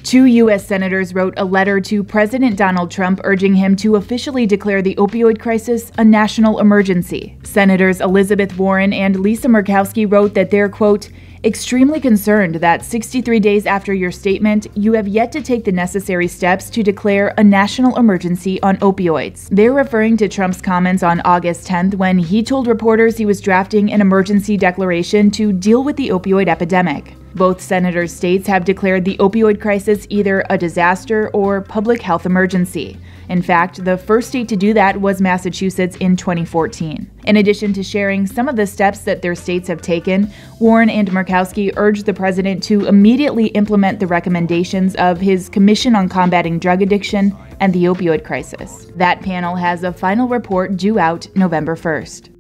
2 U.S. senators wrote a letter to President Donald Trump urging him to officially declare the opioid crisis a national emergency. Senators Elizabeth Warren and Lisa Murkowski wrote that they're, quote, extremely concerned that 63 days after your statement, you have yet to take the necessary steps to declare a national emergency on opioids. They're referring to Trump's comments on August 10th when he told reporters he was drafting an emergency declaration to deal with the opioid epidemic. Both senators' states have declared the opioid crisis either a disaster or public health emergency. In fact, the first state to do that was Massachusetts in 2014. In addition to sharing some of the steps that their states have taken, Warren and Murkowski urged the president to immediately implement the recommendations of his Commission on Combating Drug Addiction and the Opioid Crisis. That panel has a final report due out November 1st.